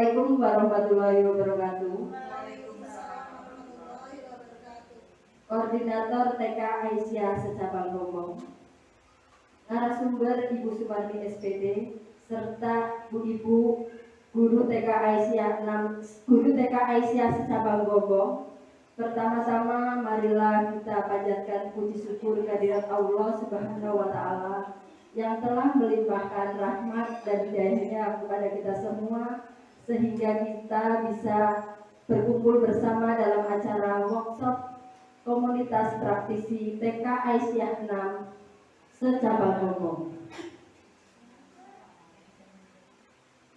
Assalamualaikum warahmatullahi wabarakatuh. Koordinator TK Aisyah secabang Gombong, narasumber Ibu Sumarni SPD serta Bu Ibu Guru TK Aisyah 6, Guru TK Aisyah secabang Gombong. Pertama-tama marilah kita panjatkan puji syukur kehadirat Allah Subhanahu wa taala yang telah melimpahkan rahmat dan hidayahnya kepada kita semua sehingga kita bisa berkumpul bersama dalam acara workshop komunitas praktisi TK Aisyah 6 secabang Gombong.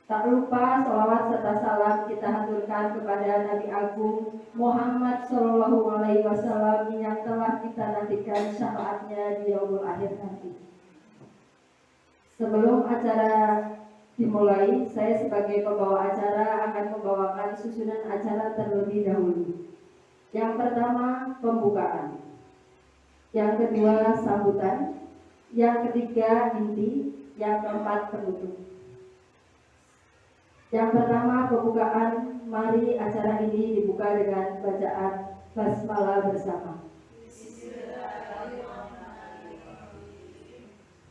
Tak lupa sholawat serta salam kita haturkan kepada Nabi Agung Muhammad Shallallahu Alaihi Wasallam yang telah kita nantikan syafaatnya di yaumul akhir nanti. Sebelum acara dimulai, saya sebagai pembawa acara akan membawakan susunan acara terlebih dahulu. Yang pertama, pembukaan. Yang kedua, sambutan. Yang ketiga, inti. Yang keempat, penutup. Yang pertama, pembukaan. Mari acara ini dibuka dengan bacaan basmalah bersama.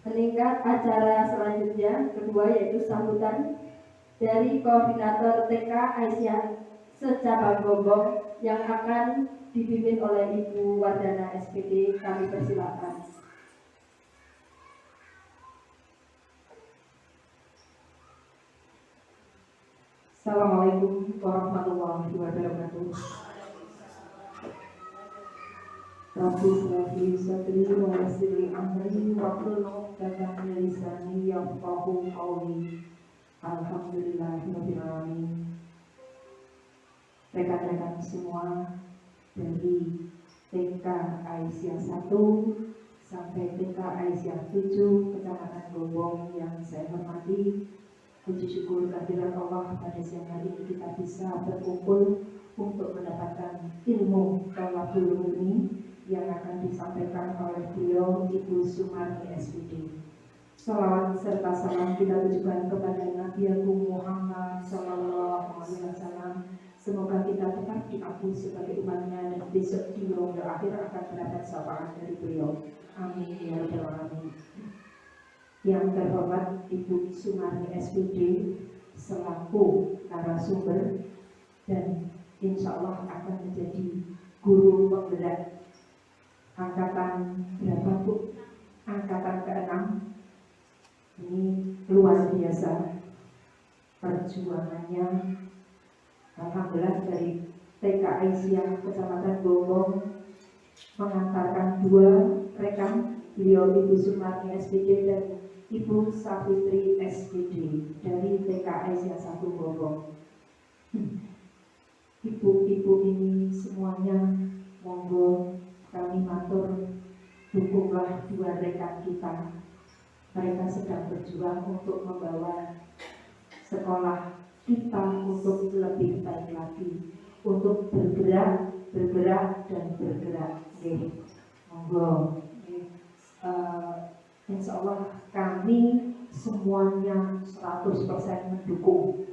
Meningkat acara selanjutnya, kedua yaitu sambutan dari koordinator TK Aisyah secabang Gombong yang akan dipimpin oleh Ibu Wardana SPD. Kami persilakan. Assalamualaikum warahmatullahi wabarakatuh. Rabbi shrah li sadri wa yassir li amri wahlul 'uqdatam min lisani yafqahu qawli. Alhamdulillahirabbil alamin. Rekan-rekan semua dari TK Aisyah 1 sampai TK Aisyah 7 Kecamatan Gombong yang saya hormati, puji syukur kehadirat Allah pada siang hari ini kita bisa berkumpul untuk mendapatkan ilmu thalabul ilmi yang akan disampaikan oleh beliau Ibu Sumarni SPD. Salawat serta salam kita tujukan kepada Nabi Agung Muhammad Sallallahu Alaihi Wasallam. Semoga kita tetap diakui sebagai umatnya dan besok di yaumul akhir akan mendapat syafaat dari beliau. Amin ya rabbal alamin. Yang terhormat Ibu Sumarni SPD selaku narasumber dan insya Allah akan menjadi guru penggerak angkatan berapa Bu? Angkatan ke-6. Ini luar biasa perjuangannya. Alhamdulillah dari TK Aisyah Kecamatan Gombong mengantarkan 2 rekan, beliau Ibu Sumarni SPD dan Ibu Safitri SPD dari TK Aisyah 1 Gombong. Ibu-ibu ini semuanya monggo kami matur dukunglah 2 rekan kita. Mereka sedang berjuang untuk membawa sekolah kita untuk lebih baik lagi, untuk bergerak dan bergerak. Monggo. Insya Allah kami semuanya 100% mendukung.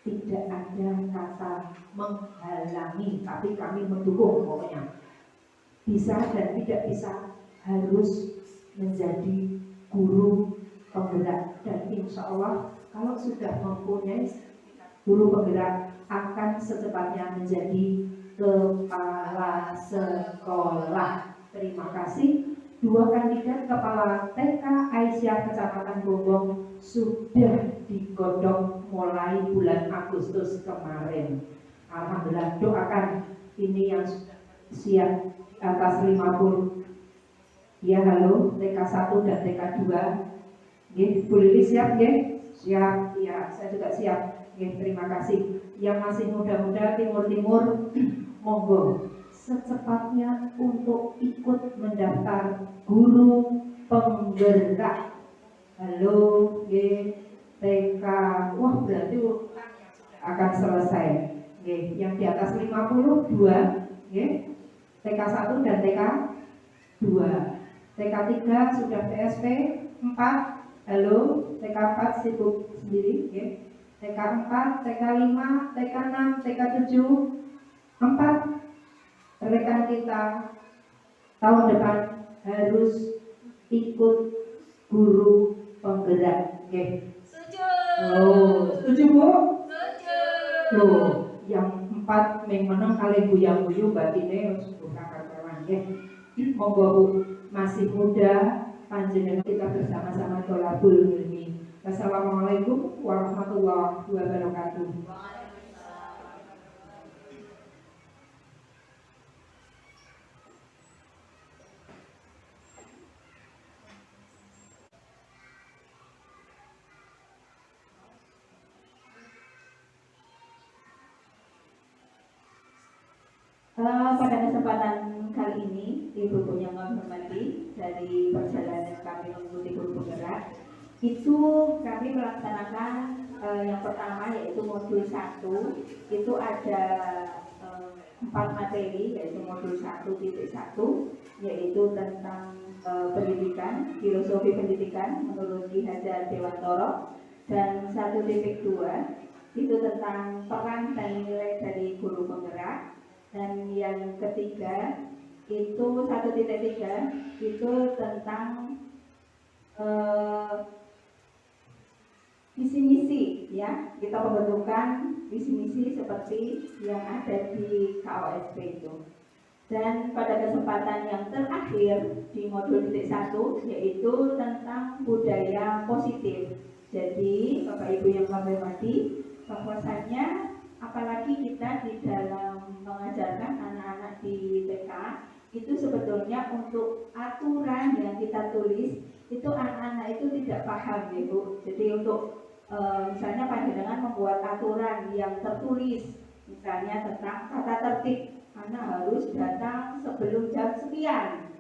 Tidak ada kata menghalangi, tapi kami mendukung pokoknya. Bisa dan tidak bisa harus menjadi guru penggerak, dan insya Allah kalau sudah mempunyai guru penggerak akan secepatnya menjadi kepala sekolah. Terima kasih. 2 kandidat kepala TK Aisyah Kecamatan Gombong sudah digodok mulai bulan Agustus kemarin. Alhamdulillah, doakan ini yang siap atas 50. Ya, halo, TK 1 dan TK 2. Bu Lili siap, siap, ya, saya juga siap. Terima kasih. Yang masih muda-muda, timur-timur, monggo secepatnya untuk ikut mendaftar guru penggerak. Halo, TK, wah berarti akan selesai. Yang di atas 52, TK 1 dan TK 2. TK 3 sudah PSP 4. Halo, TK 4 sibuk sendiri. TK 4, TK 5, TK 6, TK 7, 4 rekan kita tahun depan harus ikut guru penggerak. Oke. Setuju. Oh, setuju Bu? Setuju. Loh, yang 4 menang kali buyang-buyu batine wis kakak-kawan nggih. Monggo Bu, masih muda, panjenengan kita bersama-sama tholabul ilmi. Wassalamualaikum warahmatullahi wabarakatuh. Pada kesempatan kali ini, Ibu-ibu yang kami hormati, dari perjalanan kami mengikuti guru penggerak, itu kami melaksanakan yang pertama yaitu modul 1, itu ada 4 materi, yaitu modul 1.1 yaitu tentang pendidikan, filosofi pendidikan menurut Ki Hajar Dewantoro, dan 1.2 itu tentang peran dan nilai dari guru penggerak, dan yang ketiga itu 1.3 itu tentang visi-misi, ya, kita pembentukan visi-misi seperti yang ada di KOSP itu. Dan pada kesempatan yang terakhir di modul 1 yaitu tentang budaya positif. Jadi Bapak Ibu yang kami hormati, bahwasanya apalagi kita di dalam mengajarkan anak-anak di TK itu sebetulnya untuk aturan yang kita tulis itu anak-anak itu tidak paham ya Bu. Jadi untuk misalnya panjenengan membuat aturan yang tertulis, misalnya tentang tata tertib, anak harus datang sebelum jam sekian,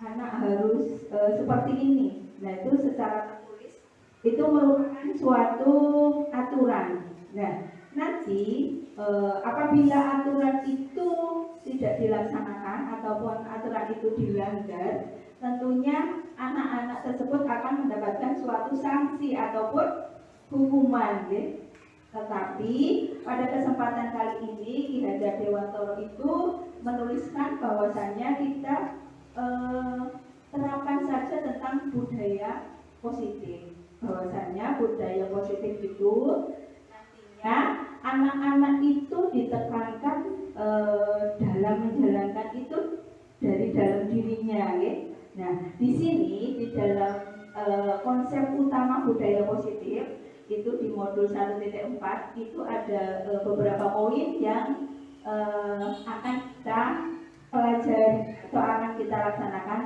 anak harus seperti ini. Nah itu secara tertulis itu merupakan suatu aturan. Nah nanti apabila aturan itu tidak dilaksanakan ataupun aturan itu dilanggar, tentunya anak-anak tersebut akan mendapatkan suatu sanksi ataupun hukuman, ya. Tetapi pada kesempatan kali ini Ki Hajar Dewantoro itu menuliskan bahwasannya kita terapkan saja tentang budaya positif. Bahwasannya budaya positif itu nantinya anak-anak itu ditekankan dalam menjalankan itu dari dalam dirinya, ya. Nah, di sini di dalam konsep utama budaya positif itu di modul 1.4 itu ada beberapa poin yang akan kita pelajari atau akan kita laksanakan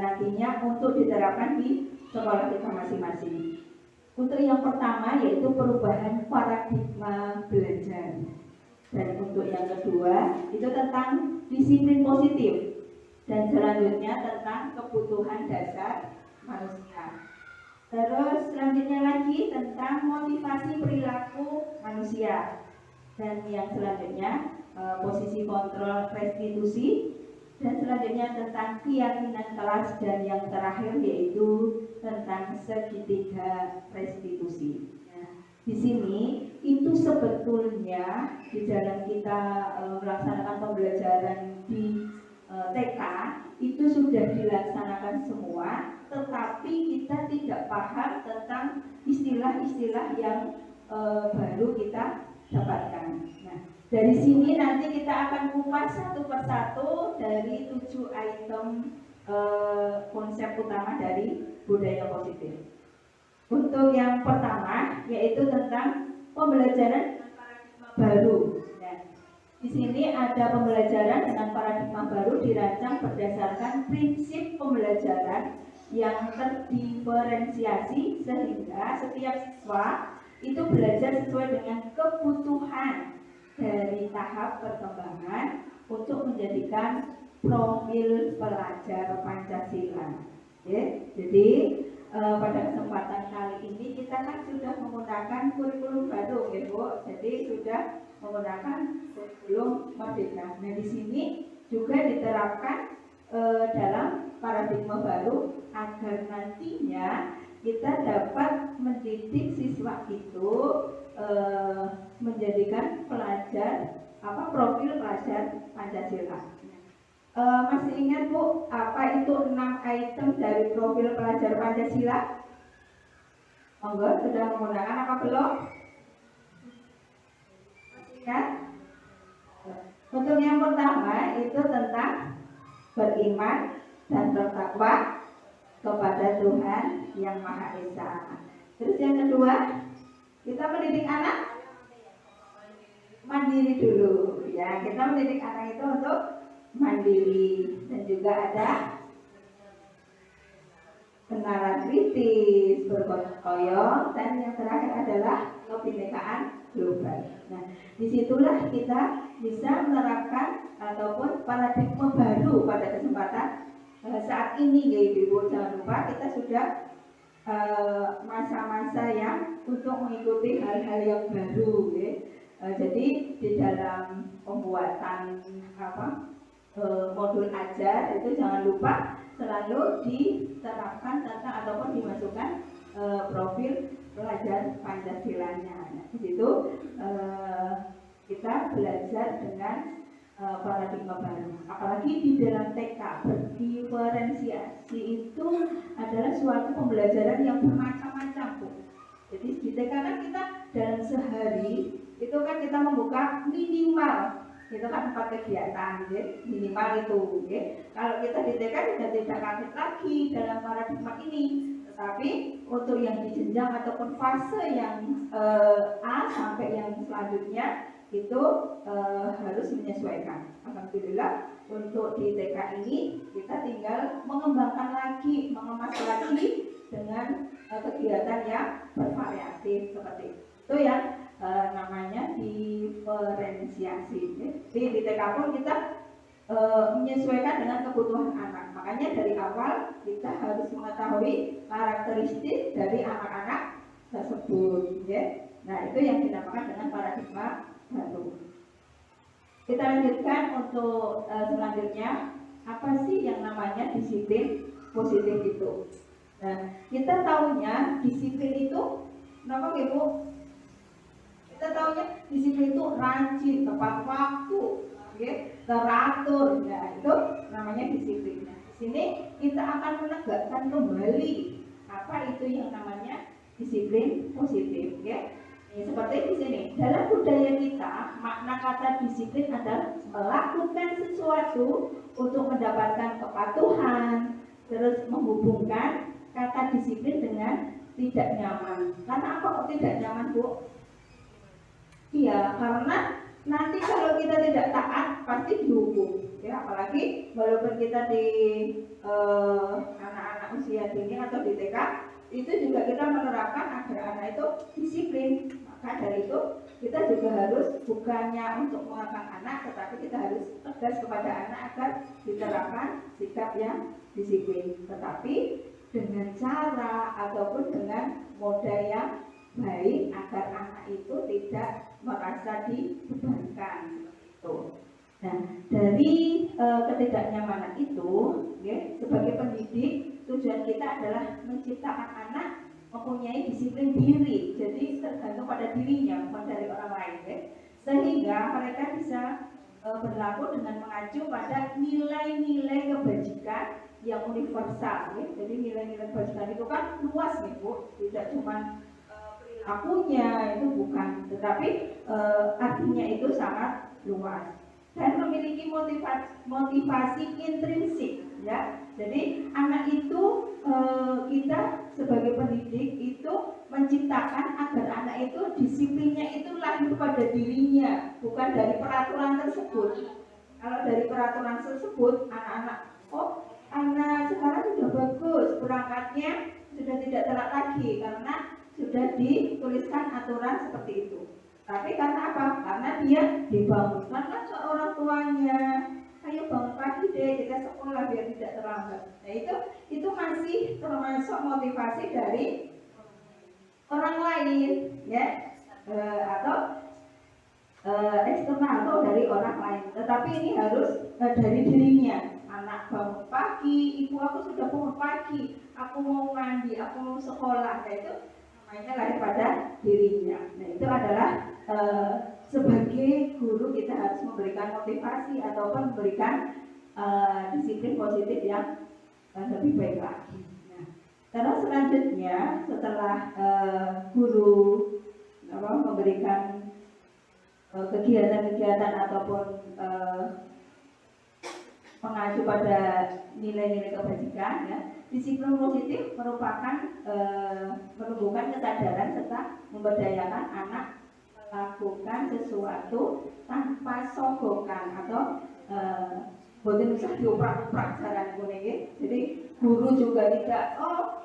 nantinya untuk diterapkan di sekolah kita masing-masing. Untuk yang pertama yaitu perubahan paradigma belajar, dan untuk yang kedua itu tentang disiplin positif, dan selanjutnya tentang kebutuhan dasar manusia. Terus selanjutnya lagi tentang motivasi perilaku manusia, dan yang selanjutnya posisi kontrol restitusi, dan selanjutnya tentang keyakinan kelas, dan yang terakhir yaitu tentang segitiga restitusi. Nah, di sini itu sebetulnya di dalam kita melaksanakan pembelajaran di TK itu sudah dilaksanakan semua, tetapi kita tidak paham tentang istilah-istilah yang baru kita dapatkan. Nah, dari sini nanti kita akan kupas satu persatu dari 7 item konsep utama dari budaya positif. Untuk yang pertama yaitu tentang pembelajaran paradigma baru. Nah, di sini ada pembelajaran dengan paradigma baru dirancang berdasarkan prinsip pembelajaran yang terdiferensiasi sehingga setiap siswa itu belajar sesuai dengan kebutuhan dari tahap perkembangan untuk menjadikan profil pelajar Pancasila. Ya, jadi pada kesempatan kali ini kita kan sudah menggunakan kurikulum baru, ya Bu. Jadi sudah menggunakan kurikulum merdeka. Nah di sini juga diterapkan dalam paradigma baru agar nantinya kita dapat mendidik siswa itu menjadikan profil pelajar Pancasila. Masih ingat Bu, apa itu 6 item dari profil pelajar Pancasila? Monggo, sudah menggunakan apa belum? Masih ingat? Untuk yang pertama itu tentang beriman dan bertakwa kepada Tuhan yang Maha Esa. Terus yang kedua, kita mendidik anak mandiri dulu, ya. Kita mendidik anak itu untuk mandiri, dan juga ada kenalan kritis, bergotong royong, dan yang terakhir adalah kebinekaan global. Nah, disitulah kita bisa menerapkan ataupun paradigma baru pada kesempatan saat ini, ya Ibu. Jangan lupa kita sudah masa-masa yang untuk mengikuti hal-hal yang baru, ya. Jadi di dalam pembuatan modul ajar itu jangan lupa selalu diterapkan tentang ataupun dimasukkan profil pelajar Pancasilanya. Nah, di situ kita belajar dengan paradigma baru. Apalagi di dalam TK, berdiferensiasi itu adalah suatu pembelajaran yang bermacam-macam, Bu. Jadi di TK kan kita dalam sehari itu kan kita membuka minimal itu kan 4 kegiatan, ya, minimal itu, ya. Kalau kita di TK sudah tidak kaget lagi dalam paradigma ini, tetapi untuk yang di jenjang ataupun fase yang A sampai yang selanjutnya itu harus menyesuaikan. Alhamdulillah untuk di TK ini kita tinggal mengembangkan lagi, mengemas lagi dengan kegiatan yang bervariatif seperti itu yang namanya diferensiasi. Jadi di TK pun kita menyesuaikan dengan kebutuhan anak. Makanya dari awal kita harus mengetahui karakteristik dari anak-anak tersebut, ya. Nah, itu yang dinamakan dengan paradigma baru. Kita lanjutkan untuk selanjutnya, apa sih yang namanya disiplin positif itu? Nah, kita tahunya disiplin itu kenapa Ibu? Kita tahunya disiplin itu rajin, tepat waktu, ya, teratur. Nah, itu namanya disiplin. Nah, di sini kita akan menegakkan kembali apa itu yang namanya disiplin positif, ya. Seperti di sini, dalam budaya kita, makna kata disiplin adalah melakukan sesuatu untuk mendapatkan kepatuhan, terus menghubungkan kata disiplin dengan tidak nyaman. Karena apa kok tidak nyaman, Bu? Iya, karena nanti kalau kita tidak taat pasti dihukum, ya. Apalagi walaupun kita di anak-anak usia dini atau di TK, itu juga kita menerapkan agar anak itu disiplin. Maka dari itu kita juga harus bukannya untuk mengekang anak, tetapi kita harus tegas kepada anak agar diterapkan sikap yang disiplin, tetapi dengan cara ataupun dengan modal yang baik agar anak itu tidak merasa dibebankan itu. Nah, dari ketidaknyamanan itu, ya, sebagai pendidik tujuan kita adalah menciptakan anak mempunyai disiplin diri, jadi tergantung pada dirinya, bukan dari orang lain, ya. Sehingga mereka bisa berlaku dengan mengacu pada nilai-nilai kebajikan yang universal, ya. Jadi nilai-nilai kebajikan itu kan luas, nih, Bu, tidak cuma perilakunya itu bukan, tetapi artinya itu sangat luas dan memiliki motivasi intrinsik, ya. Jadi anak itu kita sebagai pendidik itu menciptakan agar anak itu disiplinnya itu lahir pada dirinya, bukan dari peraturan tersebut. Kalau dari peraturan tersebut, anak sekarang sudah bagus, berangkatnya sudah tidak telat lagi karena sudah dituliskan aturan seperti itu. Tapi karena apa? Karena dia dibangunkan kan seorang tuanya, ayo bangun pagi deh, kita sekolah biar tidak terlambat. Nah, itu masih termasuk motivasi dari orang lain, ya, atau eksternal atau dari orang lain. Tetapi ini harus dari dirinya. Anak anak bangun pagi, ibu aku sudah bangun pagi, aku mau mandi, aku mau sekolah. Nah itu namanya lahir pada dirinya. Nah itu adalah sebagai guru kita harus memberikan motivasi ataupun memberikan disiplin positif yang lebih baik lagi. Nah, terus selanjutnya setelah guru memberikan kegiatan-kegiatan ataupun mengacu pada nilai-nilai kebajikan, ya, disiplin positif merupakan menumbuhkan kesadaran serta memberdayakan anak melakukan sesuatu tanpa sogokan atau boten usah dioprak-oprak jalan kuning. Jadi guru juga tidak,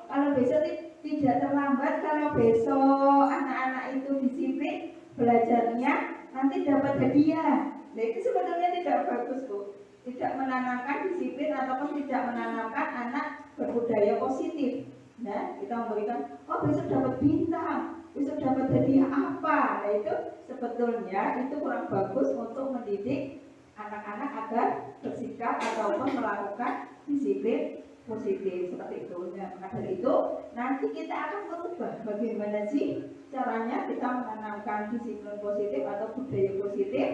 kalau besok tidak terlambat, kalau besok anak-anak itu disiplin belajarnya nanti dapat hadiah. Nah itu sebenarnya tidak bagus, Bu. Tidak menanamkan disiplin ataupun tidak menanamkan anak berbudaya positif. Nah, kita memberikan, besok dapat bintang, besok dapat hadiah apa. Nah itu sebetulnya itu kurang bagus untuk mendidik anak-anak agar bersikap ataupun melakukan disiplin positif seperti itu. Nah, maka dari itu nanti kita akan merubah bagaimana sih caranya kita menanamkan disiplin positif atau budaya positif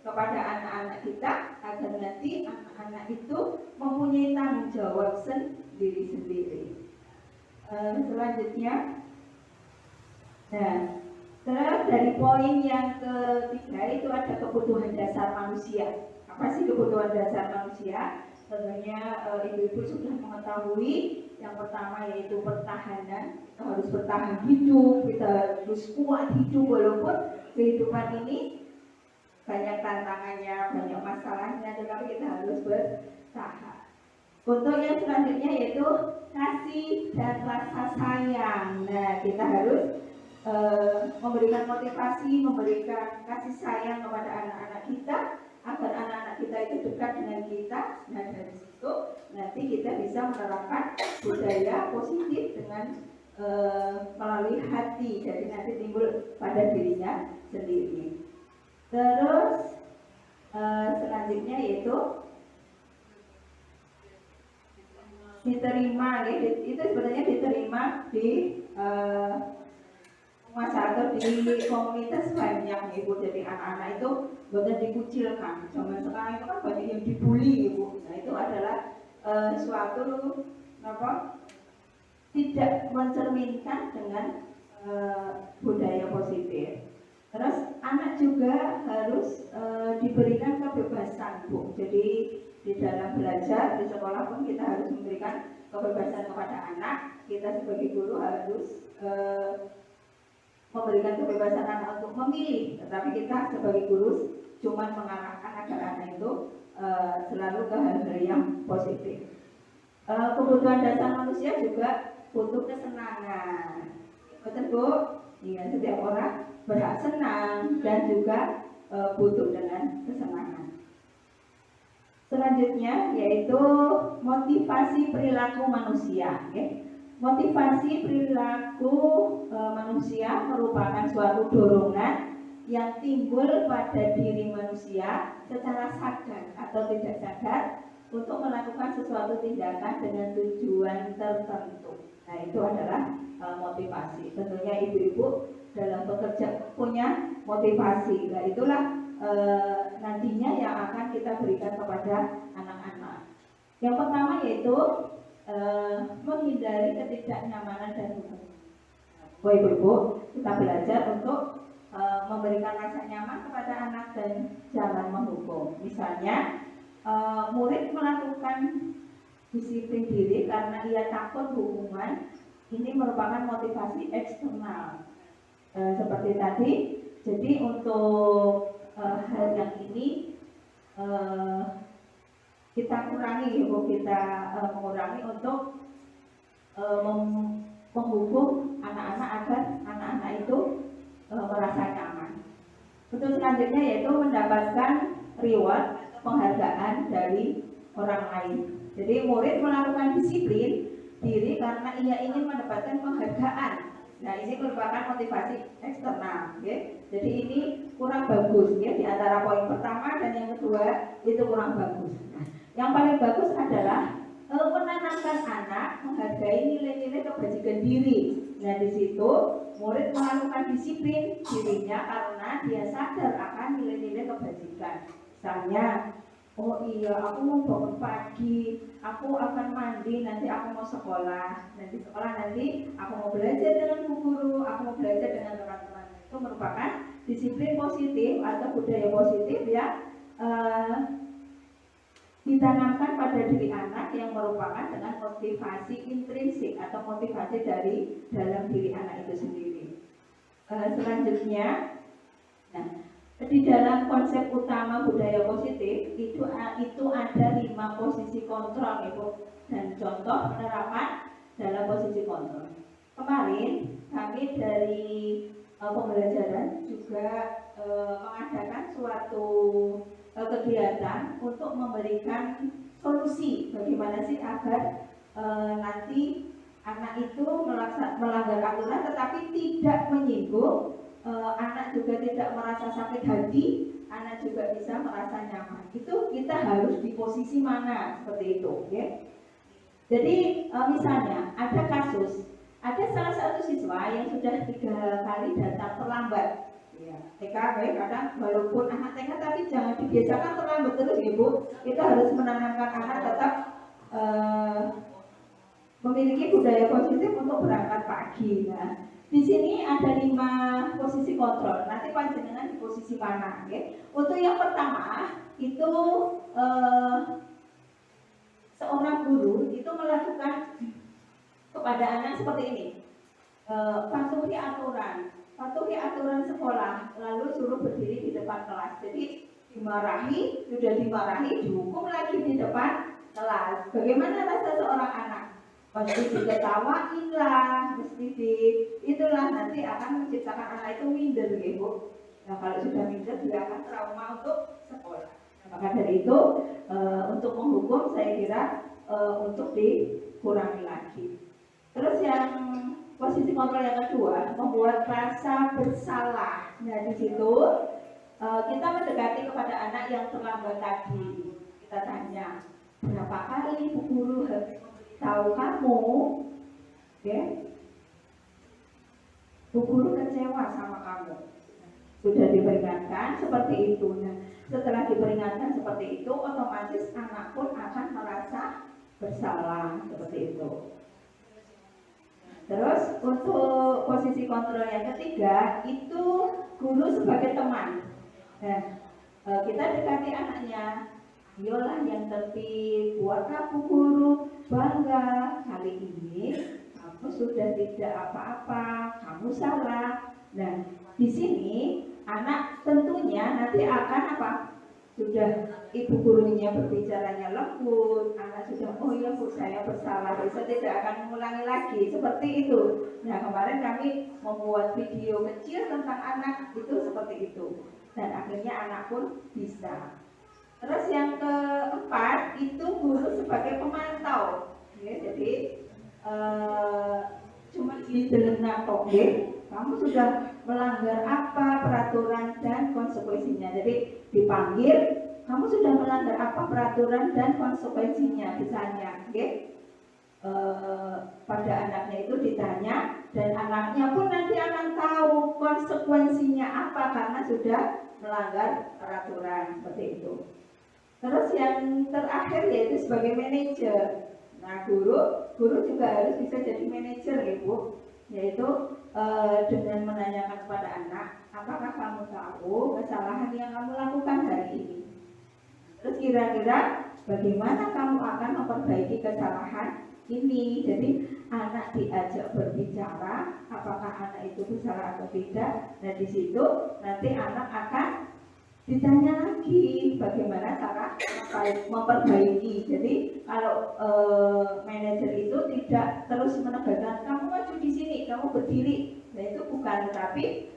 kepada anak-anak kita agar nanti anak-anak itu mempunyai tanggung jawab sendiri-sendiri. Selanjutnya, nah, terus dari poin yang ketiga itu ada kebutuhan dasar manusia. Apa sih kebutuhan dasar manusia? Tentunya ibu-ibu sudah mengetahui. Yang pertama yaitu pertahanan. Kita harus bertahan hidup, kita harus kuat hidup walaupun kehidupan ini banyak tantangannya, banyak masalahnya, tetapi kita harus bertahan. Untuk yang selanjutnya yaitu kasih dan rasa sayang. Nah, kita harus memberikan motivasi, memberikan kasih sayang kepada anak-anak kita agar anak-anak kita itu dekat dengan kita. Nah dari situ nanti kita bisa menerapkan budaya positif dengan melalui hati, jadi nanti timbul pada dirinya sendiri. Terus selanjutnya yaitu diterima, ya, itu sebenarnya diterima di atau di komunitas banyak, Ibu. Jadi anak-anak itu bukan dikucilkan. Zaman sekarang itu kan banyak yang dibully, Ibu. Nah itu adalah suatu tidak mencerminkan dengan budaya positif. Terus anak juga harus diberikan kebebasan, Bu. Jadi di dalam belajar di sekolah pun kita harus memberikan kebebasan kepada anak. Kita sebagai guru harus memberikan kebebasan anak untuk memilih, tetapi kita sebagai guru cuma mengarahkan agar anak itu selalu ke hal-hal yang positif. Kebutuhan dasar manusia juga butuh kesenangan. Betul, Bu? Iya, setiap orang berhak senang dan juga butuh dengan kesenangan. Selanjutnya yaitu motivasi perilaku manusia. Okay? Motivasi perilaku manusia merupakan suatu dorongan yang timbul pada diri manusia secara sadar atau tidak sadar untuk melakukan sesuatu tindakan dengan tujuan tertentu. Nah itu adalah motivasi. Tentunya ibu-ibu dalam bekerja punya motivasi. Nah itulah nantinya yang akan kita berikan kepada anak-anak. Yang pertama yaitu menghindari ketidaknyamanan dan hukum. Ibu-ibu, kita belajar untuk memberikan rasa nyaman kepada anak dan jangan menghukum. Misalnya, murid melakukan disiplin diri karena ia takut hukuman. Ini merupakan motivasi eksternal. Seperti tadi, jadi untuk hal yang ini kita kurangi, Ibu, kita mengurangi untuk menghukum anak-anak agar anak-anak itu merasa nyaman. Bentuk selanjutnya yaitu mendapatkan reward, penghargaan dari orang lain. Jadi murid melakukan disiplin diri karena ia ingin mendapatkan penghargaan. Nah ini merupakan motivasi eksternal, okay? Jadi ini kurang bagus, ya, di antara poin pertama dan yang kedua itu kurang bagus. Nah, Yang paling bagus adalah menanamkan anak menghargai nilai-nilai kebajikan diri. Nah, di situ murid melakukan disiplin dirinya karena dia sadar akan nilai-nilai kebajikan. Misalnya, oh iya, aku mau bangun pagi, aku akan mandi, nanti aku mau sekolah. Nanti sekolah nanti aku mau belajar dengan bu guru, aku mau belajar dengan teman-teman. Itu merupakan disiplin positif atau budaya positif yang ditanamkan pada diri anak yang merupakan dengan motivasi intrinsik atau motivasi dari dalam diri anak itu sendiri. Selanjutnya, nah, di dalam konsep utama budaya positif itu ada 5 posisi kontrol, Ibu, dan contoh penerapan dalam posisi kontrol. Kemarin kami dari pembelajaran juga mengadakan suatu kegiatan untuk memberikan solusi bagaimana sih agar nanti anak itu melanggar aturan tetapi tidak menyinggung, anak juga tidak merasa sakit hati, anak juga bisa merasa nyaman. Itu kita harus di posisi mana seperti itu, ya. Jadi misalnya ada kasus, ada salah satu siswa yang sudah 3 kali datang terlambat. Ya, TK kadang walaupun anak TK tapi jangan dibiasakan terlambat terus, Ibu. Kita harus menanamkan anak tetap memiliki budaya positif untuk berangkat pagi. Nah, di sini ada 5 posisi kontrol. Nanti panjenengan di posisi mana? Ya. Untuk yang pertama itu seorang guru itu melakukan kepada anak seperti ini, patuhi aturan sekolah, lalu suruh berdiri di depan kelas. Jadi sudah dimarahi, dihukum lagi di depan kelas. Bagaimana rasa seorang anak? Pasti diketawain lah, itulah nanti akan menciptakan anak itu minder, Ibu. Nah, kalau sudah minder dia akan trauma untuk sekolah. Nah, maka dari itu untuk menghukum saya kira untuk dikurangi lagi. Terus yang posisi kontrol yang kedua, membuat rasa bersalah. Nah, di situ kita mendekati kepada anak yang terlambat tadi. Kita tanya, berapa kali Bu Guru harus tahu kamu, ya? Bu Guru kecewa sama kamu. Sudah diperingatkan seperti itu. Nah, setelah diperingatkan seperti itu, otomatis anak pun akan merasa bersalah seperti itu. Terus untuk posisi kontrol yang ketiga itu guru sebagai teman. Nah, kita dekati anaknya, ayolah yang tertib, buat kamu guru bangga, kali ini kamu sudah tidak apa-apa, kamu salah. Nah, di sini anak tentunya nanti akan apa? Sudah ibu gurunya berbicaranya lembut, anak sudah, oh iya Bu, saya bersalah, bisa tidak akan mengulangi lagi, seperti itu. Nah, kemarin kami membuat video kecil tentang anak itu seperti itu, dan akhirnya anak pun bisa. Terus yang keempat itu guru sebagai pemantau, ya, jadi cuma didengar toge, kamu sudah melanggar apa peraturan dan konsekuensinya. Jadi dipanggil, kamu sudah melanggar apa peraturan dan konsekuensinya, misalnya, okay? Pada anaknya itu ditanya, dan anaknya pun nanti akan tahu konsekuensinya apa karena sudah melanggar peraturan, seperti itu. Terus yang terakhir yaitu sebagai manajer. Nah, guru juga harus bisa jadi manajer, Ibu, yaitu dengan menanyakan kepada anak, apakah kamu tahu kesalahan yang kamu lakukan hari ini? Terus kira-kira bagaimana kamu akan memperbaiki kesalahan ini? Jadi anak diajak berbicara, apakah anak itu bersalah atau tidak. Nah, di situ nanti anak akan ditanya lagi bagaimana cara memperbaiki. Jadi kalau manajer itu tidak terus menegaskan kamu maju di sini, kamu berdiri. Nah, itu bukan, tapi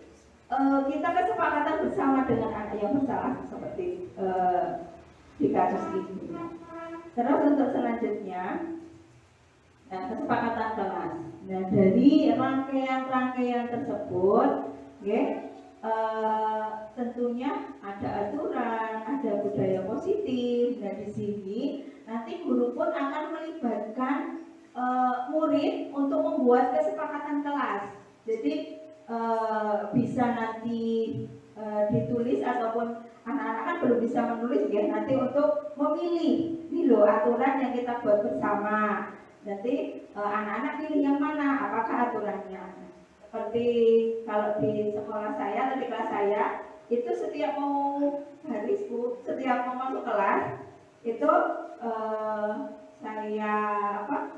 kita kesepakatan bersama dengan anak yang bersalah seperti di kasus ini. Terus untuk selanjutnya, nah, kesepakatan kelas. Nah, dari rangkaian tersebut, ya, tentunya ada aturan, ada budaya positif. Nah, di sini nanti guru pun akan melibatkan murid untuk membuat kesepakatan kelas. Jadi bisa nanti ditulis, ataupun anak-anak kan belum bisa menulis ya, nanti untuk memilih ini loh aturan yang kita buat bersama. Nanti anak-anak pilih yang mana, apakah aturannya. Seperti kalau di sekolah saya atau di kelas saya itu setiap mau baris Bu, setiap mau masuk kelas itu saya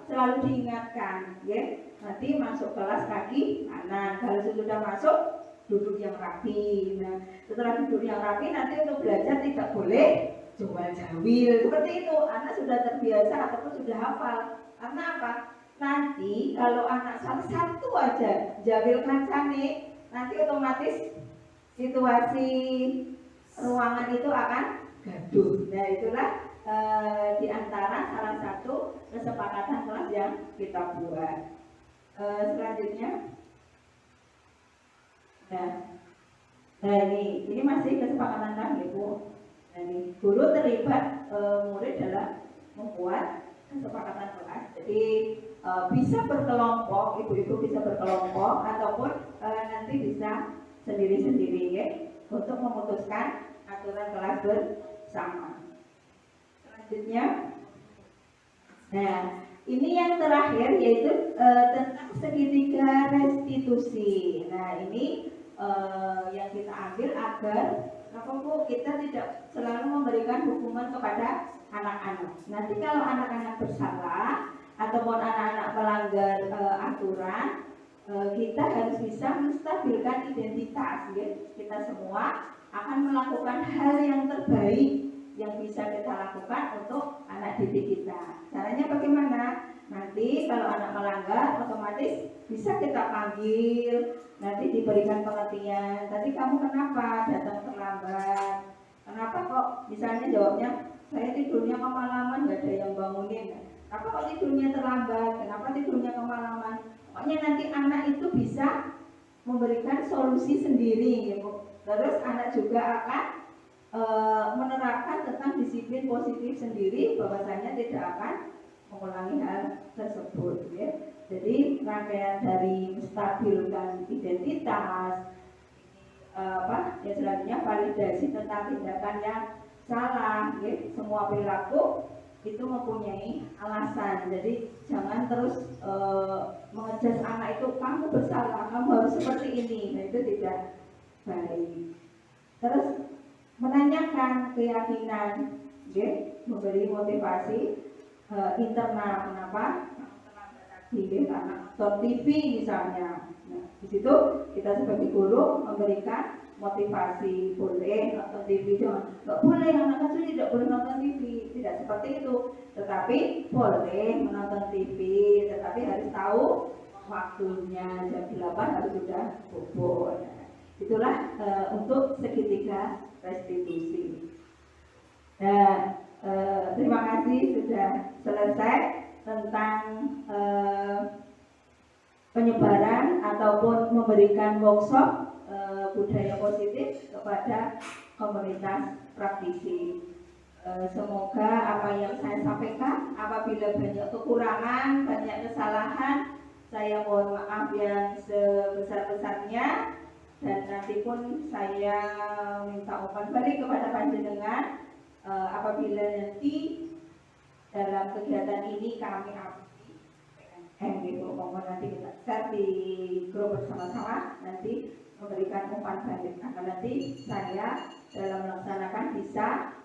selalu diingatkan ya, nanti masuk kelas kaki kanan, kalau sudah masuk duduk yang rapi. Nah, setelah duduk yang rapi nanti untuk belajar tidak boleh jawil. Seperti itu, anak sudah terbiasa ataupun sudah hafal. Karena apa? Nanti kalau anak salah satu aja jawil kancane, nanti otomatis situasi ruangan itu akan gaduh. Nah, itulah di antara salah satu kesepakatan kelas yang kita buat. Selanjutnya, nah ini masih kesepakatan kami Bu. Nah, ini guru terlibat murid dalam membuat kesepakatan kelas. Jadi bisa berkelompok, ibu-ibu bisa berkelompok ataupun nanti bisa sendiri-sendiri ya, untuk memutuskan aturan kelas bersama. Selanjutnya, nah ini yang terakhir yaitu tentang segitiga restitusi. Nah ini yang kita ambil agar Bu, kita tidak selalu memberikan hukuman kepada anak-anak. Nanti kalau anak-anak bersalah ataupun anak-anak melanggar aturan, kita harus bisa menstabilkan identitas ya. Kita semua akan melakukan hal yang terbaik yang bisa kita lakukan untuk anak didik kita. Caranya bagaimana? Nanti kalau anak melanggar otomatis bisa kita panggil, nanti diberikan pengertian. Tadi kamu kenapa datang terlambat? Kenapa kok misalnya jawabnya saya tidurnya kemalaman, gak ada yang bangunin. Kenapa kok tidurnya terlambat? Kenapa tidurnya kemalaman? Pokoknya nanti anak itu bisa memberikan solusi sendiri ya, Bu. Terus anak juga akan menerapkan tentang disiplin positif sendiri, bahwasanya tidak akan mengulangi hal tersebut ya. Jadi rangkaian dari menstabilkan identitas ya, selanjutnya validasi tentang tindakan yang salah ya. Semua perilaku itu mempunyai alasan, jadi jangan terus mengejudge anak itu kamu bersalah, kamu harus seperti ini. Nah, itu tidak baik. Terus menanyakan keyakinan, memberi motivasi internal. Kenapa? Karena nonton TV misalnya. Nah, di situ kita sebagai guru memberikan motivasi, boleh nonton TV, jangan nggak boleh, anak kecil tidak boleh nonton TV, tidak seperti itu. Tetapi boleh menonton TV, tetapi harus tahu waktunya, jam 8 harus sudah bobo. Nah, itulah untuk segitiga restitusi. Nah, terima kasih sudah selesai tentang penyebaran ataupun memberikan workshop budaya positif kepada komunitas praktisi. Semoga apa yang saya sampaikan, apabila banyak kekurangan, banyak kesalahan, saya mohon maaf yang sebesar-besarnya. Dan nanti pun saya minta umpan balik kepada panjenengan apabila nanti dalam kegiatan ini kami abdi PNM, mohon nanti kita share di grup bersama-sama, nanti memberikan umpan balik agar nanti saya dalam melaksanakan bisa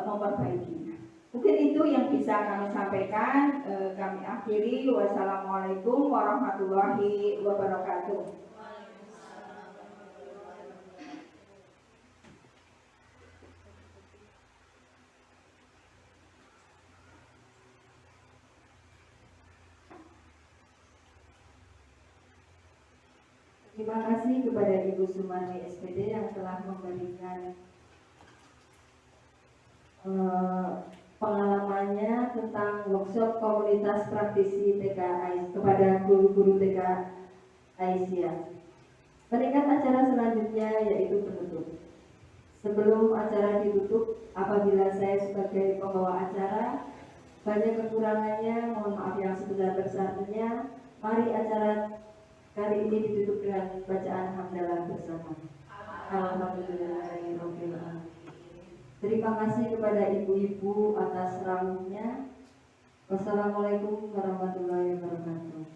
memperbaikinya. Mungkin itu yang bisa kami sampaikan. Kami akhiri. Wassalamualaikum warahmatullahi wabarakatuh. Terima kasih kepada Ibu Sumarni SPD yang telah memberikan pengalamannya tentang workshop komunitas praktisi TK kepada guru-guru TK Aisyah. Peringkat acara selanjutnya yaitu penutup. Sebelum acara ditutup, apabila saya sebagai pembawa acara banyak kekurangannya, mohon maaf yang sebesar-besarnya. Mari acara kali ini ditutup dengan bacaan hamdalah bersama. Alhamdulillahirabbil alamin. Terima kasih kepada ibu-ibu atas rawuhnya. Wassalamualaikum warahmatullahi wabarakatuh.